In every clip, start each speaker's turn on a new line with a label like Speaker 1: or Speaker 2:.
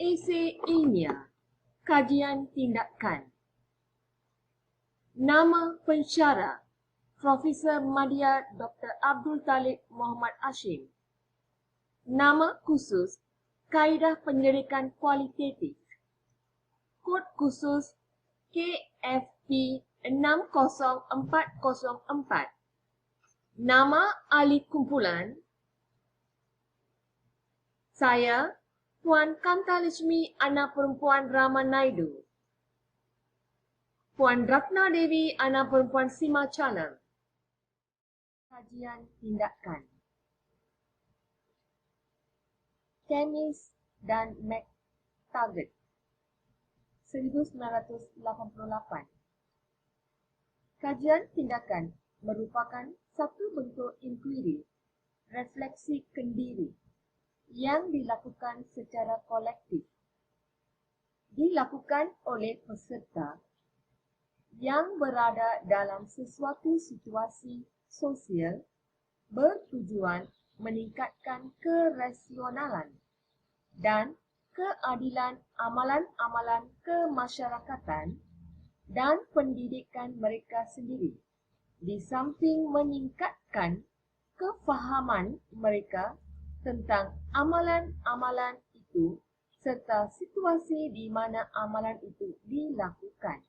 Speaker 1: Esei ilmiah, kajian tindakan. Nama pensyarah Profesor Madya Dr. Abdul Talib Muhammad Hashim. Nama khusus Kaedah Penyelidikan Kualitatif. Kod khusus KFP 60404. Nama ahli kumpulan saya Puan Kantalishmi Anak Perempuan Ramanaidu, Puan Ratna Devi Anak Perempuan Simachalam. Kajian tindakan. Temis dan McTaggart 1988. Kajian tindakan merupakan satu bentuk inkuiri, refleksi kendiri yang dilakukan secara kolektif. Dilakukan oleh peserta yang berada dalam sesuatu situasi sosial bertujuan meningkatkan kerasionalan dan keadilan amalan-amalan kemasyarakatan dan pendidikan mereka sendiri, di samping meningkatkan kefahaman mereka tentang amalan-amalan itu serta situasi di mana amalan itu dilakukan.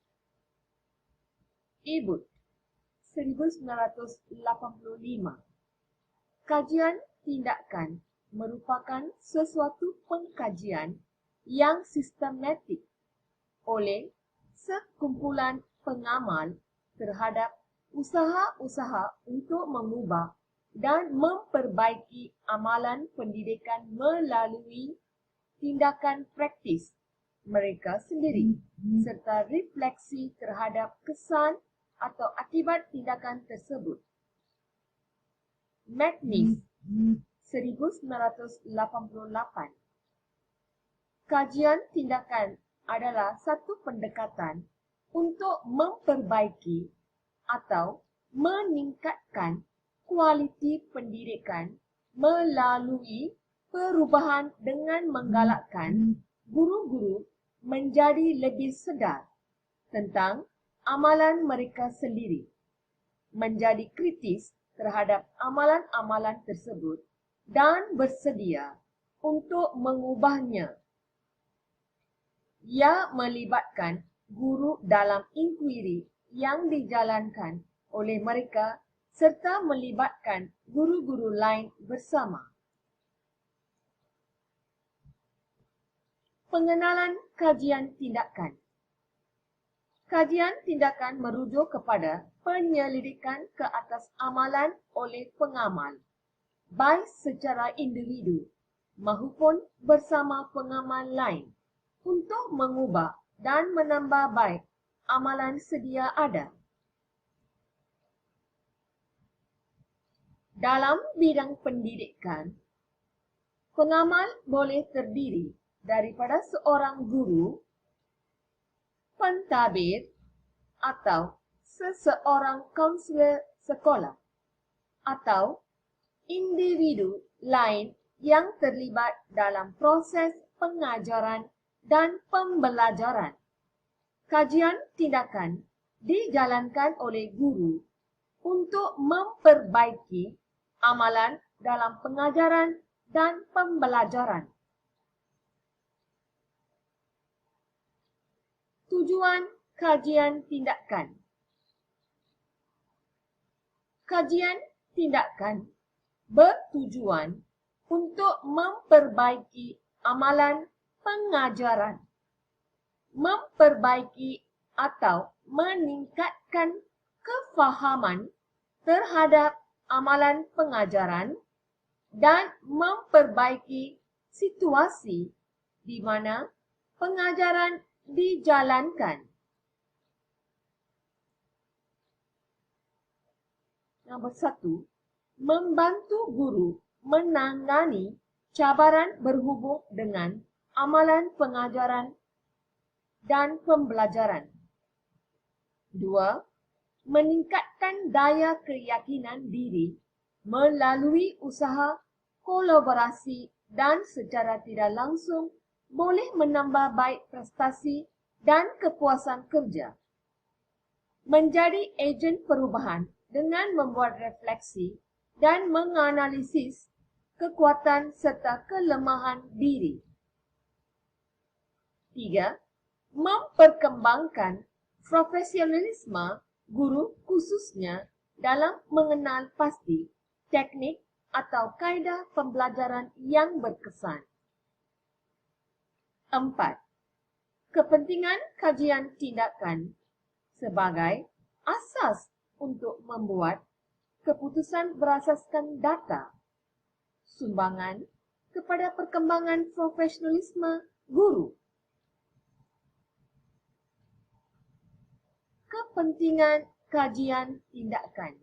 Speaker 1: Ebut 1985. Kajian tindakan merupakan sesuatu pengkajian yang sistematik oleh sekumpulan pengamal terhadap usaha-usaha untuk mengubah dan memperbaiki amalan pendidikan melalui tindakan praktis mereka sendiri serta refleksi terhadap kesan atau akibat tindakan tersebut. McNish 1988. Kajian tindakan adalah satu pendekatan untuk memperbaiki atau meningkatkan kualiti pendidikan melalui perubahan dengan menggalakkan guru-guru menjadi lebih sedar tentang amalan mereka sendiri, menjadi kritis terhadap amalan-amalan tersebut dan bersedia untuk mengubahnya. Ia melibatkan guru dalam inkuiri yang dijalankan oleh mereka serta melibatkan guru-guru lain bersama. Pengenalan kajian tindakan. Kajian tindakan merujuk kepada penyelidikan ke atas amalan oleh pengamal, baik secara individu maupun bersama pengamal lain, untuk mengubah dan menambah baik amalan sedia ada. Dalam bidang pendidikan, pengamal boleh terdiri daripada seorang guru, pentadbir atau seseorang kaunselor sekolah atau individu lain yang terlibat dalam proses pengajaran dan pembelajaran. Kajian tindakan dijalankan oleh guru untuk memperbaiki amalan dalam pengajaran dan pembelajaran. Tujuan kajian tindakan. Kajian tindakan bertujuan untuk memperbaiki amalan pengajaran, memperbaiki atau meningkatkan kefahaman terhadap amalan pengajaran dan memperbaiki situasi di mana pengajaran dijalankan. Nombor 1. Membantu guru menangani cabaran berhubung dengan amalan pengajaran dan pembelajaran. 2. Meningkatkan daya keyakinan diri melalui usaha kolaborasi dan secara tidak langsung boleh menambah baik prestasi dan kepuasan kerja. Menjadi ejen perubahan dengan membuat refleksi dan menganalisis kekuatan serta kelemahan diri. 3. Memperkembangkan profesionalisme guru khususnya dalam mengenal pasti teknik atau kaedah pembelajaran yang berkesan. 4. Kepentingan kajian tindakan sebagai asas untuk membuat keputusan berasaskan data, sumbangan kepada perkembangan profesionalisme guru. Kepentingan kajian tindakan.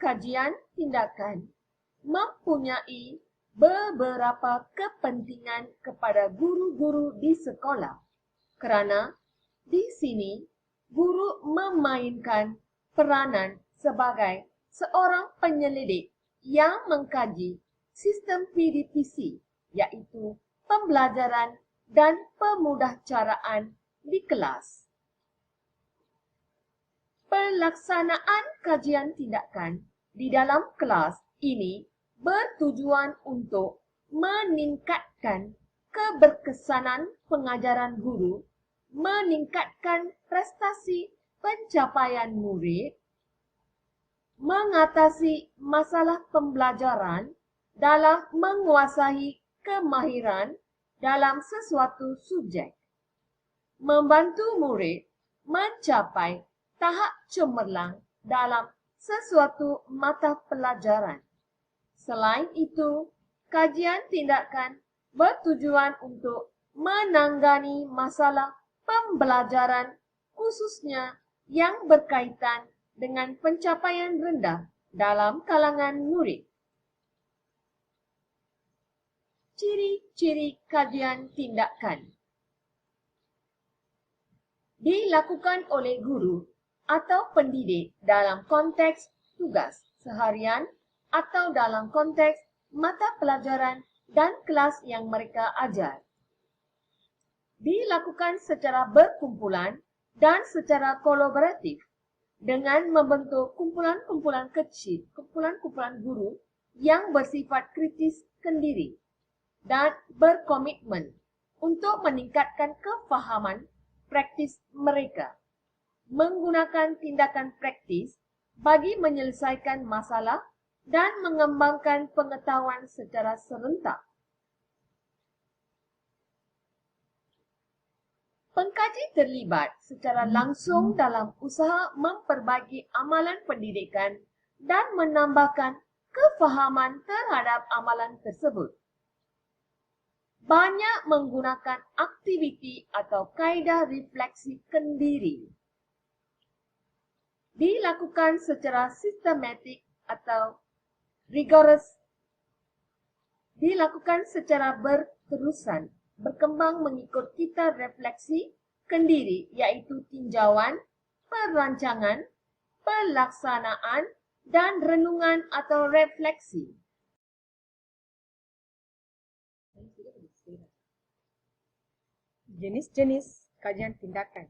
Speaker 1: Kajian tindakan mempunyai beberapa kepentingan kepada guru-guru di sekolah kerana di sini guru memainkan peranan sebagai seorang penyelidik yang mengkaji sistem PDPC, iaitu pembelajaran dan pemudahcaraan di kelas. Pelaksanaan kajian tindakan di dalam kelas ini bertujuan untuk meningkatkan keberkesanan pengajaran guru, meningkatkan prestasi pencapaian murid, mengatasi masalah pembelajaran dalam menguasai kemahiran dalam sesuatu subjek, membantu murid mencapai tahap cemerlang dalam sesuatu mata pelajaran. Selain itu, kajian tindakan bertujuan untuk menangani masalah pembelajaran khususnya yang berkaitan dengan pencapaian rendah dalam kalangan murid. Ciri-ciri kajian tindakan dilakukan oleh guru atau pendidik dalam konteks tugas seharian atau dalam konteks mata pelajaran dan kelas yang mereka ajar. Dilakukan secara berkumpulan dan secara kolaboratif dengan membentuk kumpulan-kumpulan kecil, kumpulan-kumpulan guru yang bersifat kritis kendiri dan berkomitmen untuk meningkatkan kefahaman praktis mereka, menggunakan tindakan praktis bagi menyelesaikan masalah dan mengembangkan pengetahuan secara serentak. Pengkaji terlibat secara langsung dalam usaha memperbaiki amalan pendidikan dan menambahkan kefahaman terhadap amalan tersebut. Banyak menggunakan aktiviti atau kaedah refleksi kendiri. Dilakukan secara sistematik atau rigorous. Dilakukan secara berterusan, berkembang mengikut kitar refleksi kendiri, iaitu tinjauan, perancangan, pelaksanaan, dan renungan atau refleksi. Jenis-jenis kajian tindakan.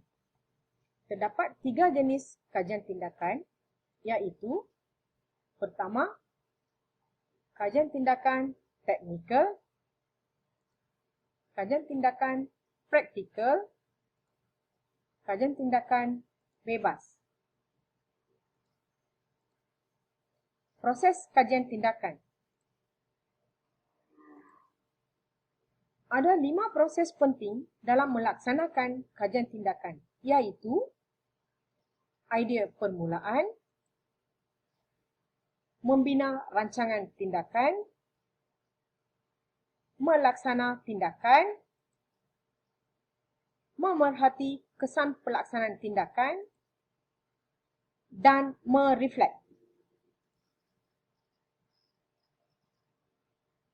Speaker 1: Terdapat 3 jenis kajian tindakan, iaitu pertama, kajian tindakan teknikal, kajian tindakan praktikal, kajian tindakan bebas. Proses kajian tindakan. Ada 5 proses penting dalam melaksanakan kajian tindakan, iaitu idea permulaan, membina rancangan tindakan, melaksana tindakan, memerhati kesan pelaksanaan tindakan, dan mereflek.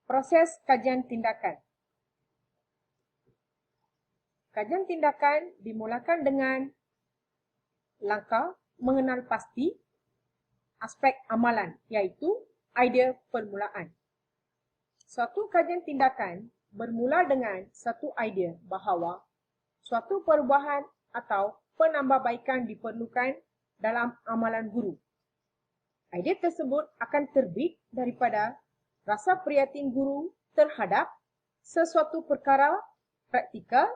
Speaker 1: Proses kajian tindakan. Kajian tindakan dimulakan dengan langkah mengenal pasti aspek amalan, iaitu idea permulaan.
Speaker 2: Suatu kajian tindakan bermula dengan satu idea bahawa suatu perubahan atau penambahbaikan diperlukan dalam amalan guru. Idea tersebut akan terbit daripada rasa prihatin guru terhadap sesuatu perkara praktikal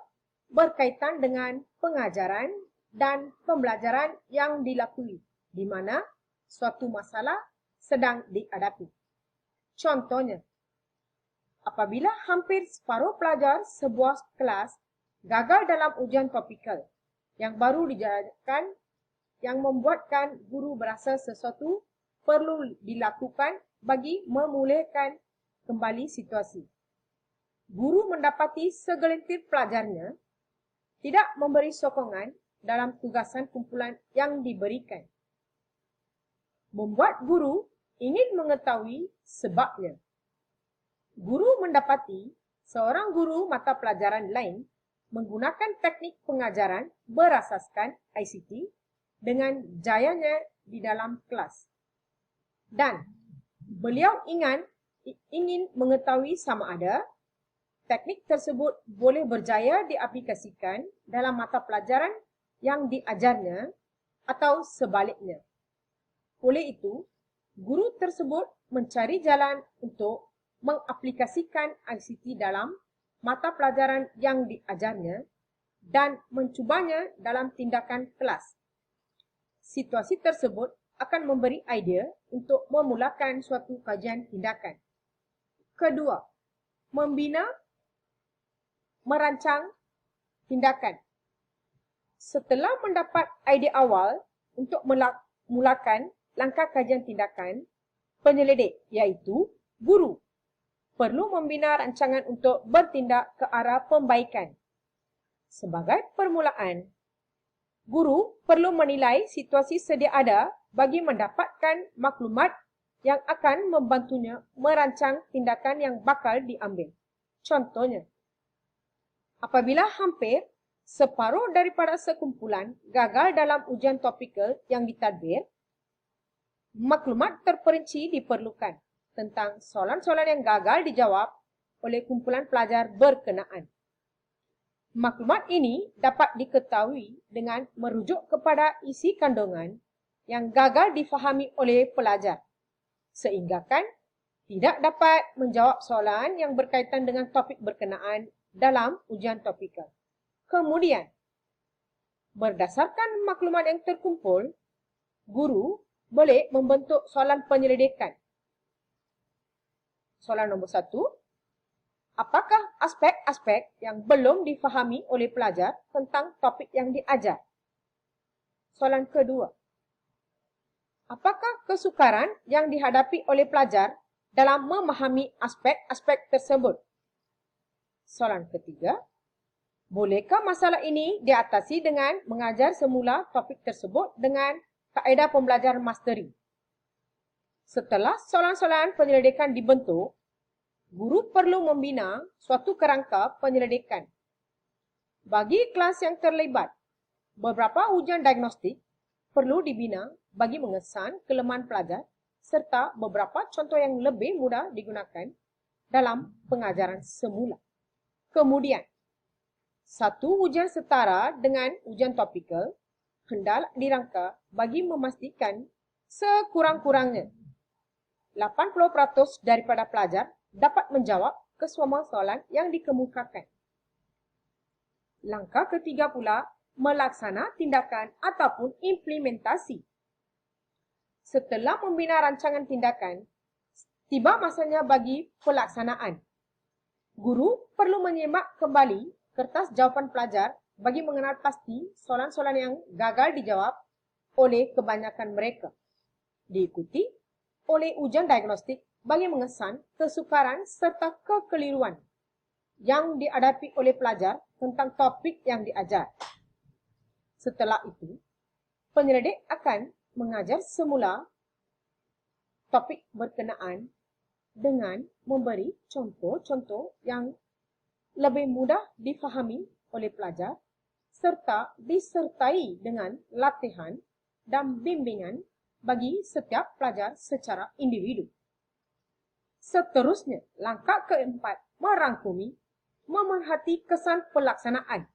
Speaker 2: berkaitan dengan pengajaran dan pembelajaran yang dilakui, di mana suatu masalah sedang dihadapi. Contohnya, apabila hampir separuh pelajar sebuah kelas gagal dalam ujian topikal yang baru dijalankan, yang membuatkan guru berasa sesuatu perlu dilakukan bagi memulihkan kembali situasi. Guru mendapati segelintir pelajarnya tidak memberi sokongan dalam tugasan kumpulan yang diberikan. Membuat guru ingin mengetahui sebabnya. Guru mendapati seorang guru mata pelajaran lain menggunakan teknik pengajaran berasaskan ICT dengan jayanya di dalam kelas. Dan beliau ingin mengetahui sama ada teknik tersebut boleh berjaya diaplikasikan dalam mata pelajaran yang diajarnya atau sebaliknya. Oleh itu, guru tersebut mencari jalan untuk mengaplikasikan ICT dalam mata pelajaran yang diajarnya dan mencubanya dalam tindakan kelas. Situasi tersebut akan memberi idea untuk memulakan suatu kajian tindakan. Kedua, membina, merancang tindakan. Setelah mendapat idea awal untuk mulakan langkah kajian tindakan, penyelidik iaitu guru perlu membina rancangan untuk bertindak ke arah pembaikan. Sebagai permulaan, guru perlu menilai situasi sedia ada bagi mendapatkan maklumat yang akan membantunya merancang tindakan yang bakal diambil. Contohnya, apabila hampir separuh daripada sekumpulan gagal dalam ujian topikal yang ditadbir, maklumat terperinci diperlukan tentang soalan-soalan yang gagal dijawab oleh kumpulan pelajar berkenaan. Maklumat ini dapat diketahui dengan merujuk kepada isi kandungan yang gagal difahami oleh pelajar, sehingga tidak dapat menjawab soalan yang berkaitan dengan topik berkenaan dalam ujian topikal. Kemudian, berdasarkan maklumat yang terkumpul, guru boleh membentuk soalan penyelidikan. Soalan nombor 1, apakah aspek-aspek yang belum difahami oleh pelajar tentang topik yang diajar? Soalan kedua, apakah kesukaran yang dihadapi oleh pelajar dalam memahami aspek-aspek tersebut? Soalan ketiga, bolehkah masalah ini diatasi dengan mengajar semula topik tersebut dengan kaedah pembelajaran mastering? Setelah soalan-soalan penyelidikan dibentuk, guru perlu membina suatu kerangka penyelidikan. Bagi kelas yang terlibat, beberapa ujian diagnostik perlu dibina bagi mengesan kelemahan pelajar serta beberapa contoh yang lebih mudah digunakan dalam pengajaran semula. Kemudian, satu ujian setara dengan ujian topikal hendak dirangka bagi memastikan sekurang-kurangnya 80% daripada pelajar dapat menjawab kesemua soalan yang dikemukakan. Langkah ketiga pula, melaksana tindakan ataupun implementasi. Setelah membina rancangan tindakan, tiba masanya bagi pelaksanaan. Guru perlu menyimak kembali kertas jawapan pelajar bagi mengenal pasti soalan-soalan yang gagal dijawab oleh kebanyakan mereka. Diikuti oleh ujian diagnostik bagi mengesan kesukaran serta kekeliruan yang dihadapi oleh pelajar tentang topik yang diajar. Setelah itu, penyelidik akan mengajar semula topik berkenaan dengan memberi contoh-contoh yang lebih mudah difahami oleh pelajar serta disertai dengan latihan dan bimbingan bagi setiap pelajar secara individu. Seterusnya, langkah keempat, merangkumi, memerhati kesan pelaksanaan.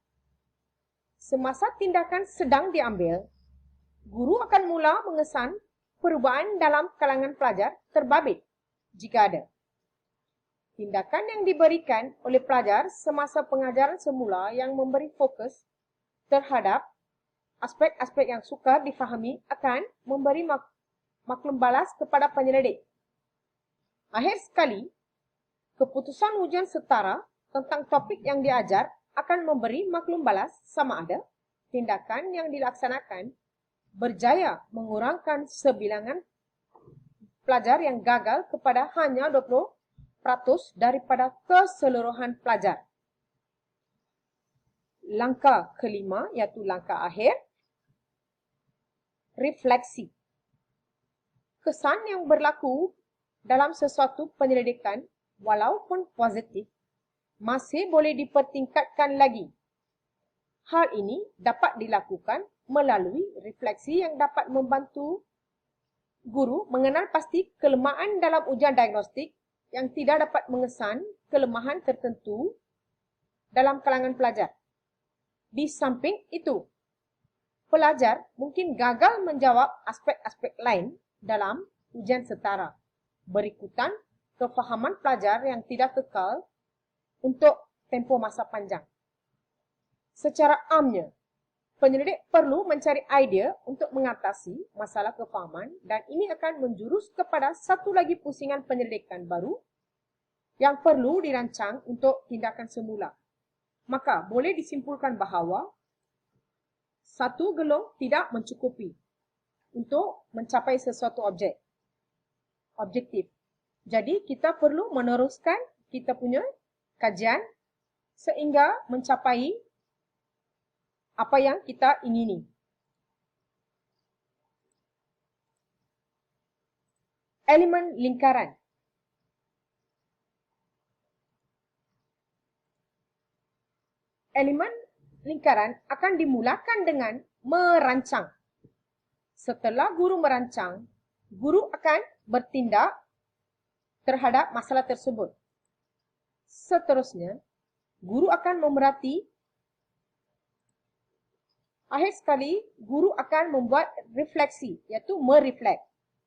Speaker 2: Semasa tindakan sedang diambil, guru akan mula mengesan perubahan dalam kalangan pelajar terbabit jika ada. Tindakan yang diberikan oleh pelajar semasa pengajaran semula yang memberi fokus terhadap aspek-aspek yang sukar difahami akan memberi maklum balas kepada penyelidik. Akhir sekali, keputusan ujian setara tentang topik yang diajar akan memberi maklum balas sama ada tindakan yang dilaksanakan berjaya mengurangkan sebilangan pelajar yang gagal kepada hanya 20% daripada keseluruhan pelajar. Langkah kelima, iaitu langkah akhir, refleksi. Kesan yang berlaku dalam sesuatu penyelidikan, walaupun positif, masih boleh dipertingkatkan lagi. Hal ini dapat dilakukan melalui refleksi yang dapat membantu guru mengenal pasti kelemahan dalam ujian diagnostik yang tidak dapat mengesan kelemahan tertentu dalam kalangan pelajar. Di samping itu, pelajar mungkin gagal menjawab aspek-aspek lain dalam ujian setara, berikutan kefahaman pelajar yang tidak kekal untuk tempoh masa panjang. Secara amnya, penyelidik perlu mencari idea untuk mengatasi masalah kefahaman dan ini akan menjurus kepada satu lagi pusingan penyelidikan baru yang perlu dirancang untuk tindakan semula. Maka boleh disimpulkan bahawa satu gelung tidak mencukupi untuk mencapai sesuatu objektif. Jadi kita perlu meneruskan kita punya kajian sehingga mencapai apa yang kita ingini. Elemen lingkaran. Elemen lingkaran akan dimulakan dengan merancang. Setelah guru merancang, guru akan bertindak terhadap masalah tersebut. Seterusnya, guru akan memerhati. Akhir sekali, guru akan membuat refleksi, iaitu mereflek,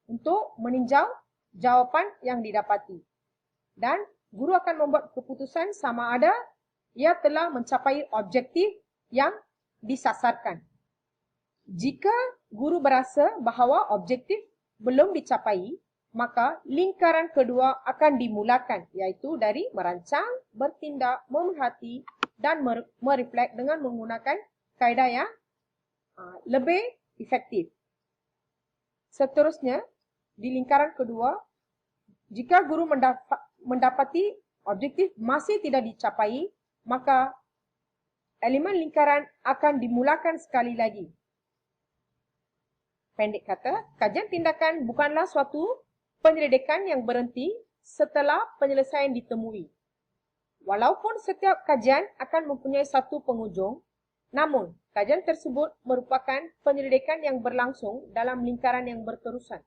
Speaker 2: untuk meninjau jawapan yang didapati. Dan guru akan membuat keputusan sama ada ia telah mencapai objektif yang disasarkan. Jika guru berasa bahawa objektif belum dicapai, maka lingkaran kedua akan dimulakan, iaitu dari merancang, bertindak, memerhati dan mereflek dengan menggunakan kaedah yang lebih efektif. Seterusnya, di lingkaran kedua, jika guru mendapati objektif masih tidak dicapai, maka elemen lingkaran akan dimulakan sekali lagi. Pendek kata, kajian tindakan bukanlah suatu penyelidikan yang berhenti setelah penyelesaian ditemui. Walaupun setiap kajian akan mempunyai satu penghujung, namun kajian tersebut merupakan penyelidikan yang berlangsung dalam lingkaran yang berterusan.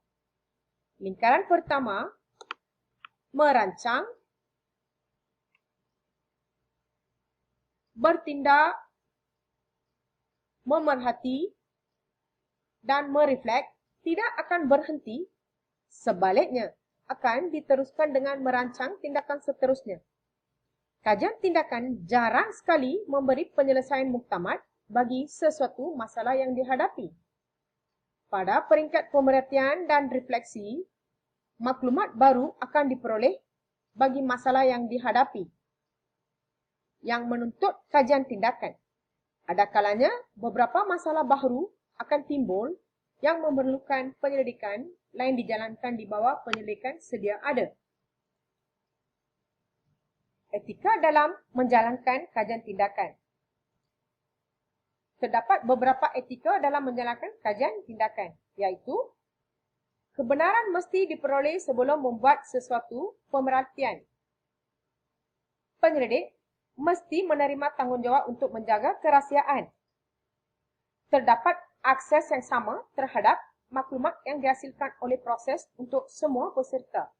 Speaker 2: Lingkaran pertama, merancang, bertindak, memerhati, dan mereflek tidak akan berhenti. Sebaliknya, akan diteruskan dengan merancang tindakan seterusnya. Kajian tindakan jarang sekali memberi penyelesaian muktamad bagi sesuatu masalah yang dihadapi. Pada peringkat pemerhatian dan refleksi, maklumat baru akan diperoleh bagi masalah yang dihadapi, yang menuntut kajian tindakan. Ada kalanya beberapa masalah baru akan timbul yang memerlukan penyelidikan lain dijalankan di bawah penyelidikan sedia ada. Etika dalam menjalankan kajian tindakan. Terdapat beberapa etika dalam menjalankan kajian tindakan, iaitu kebenaran mesti diperoleh sebelum membuat sesuatu pemerhatian. Penyelidik mesti menerima tanggungjawab untuk menjaga kerahsiaan. Terdapat akses yang sama terhadap maklumat yang dihasilkan oleh proses untuk semua peserta.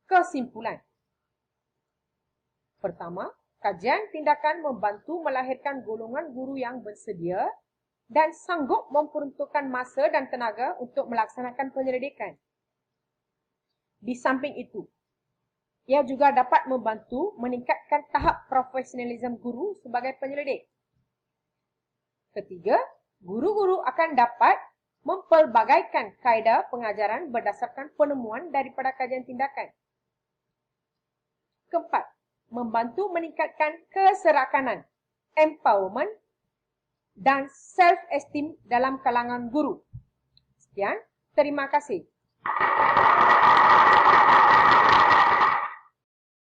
Speaker 2: Kesimpulan. Pertama, kajian tindakan membantu melahirkan golongan guru yang bersedia dan sanggup memperuntukkan masa dan tenaga untuk melaksanakan penyelidikan. Di samping itu, ia juga dapat membantu meningkatkan tahap profesionalisme guru sebagai penyelidik. Ketiga, guru-guru akan dapat mempelbagaikan kaedah pengajaran berdasarkan penemuan daripada kajian tindakan. Keempat, membantu meningkatkan keserakanan, empowerment dan self-esteem dalam kalangan guru. Sekian, terima kasih.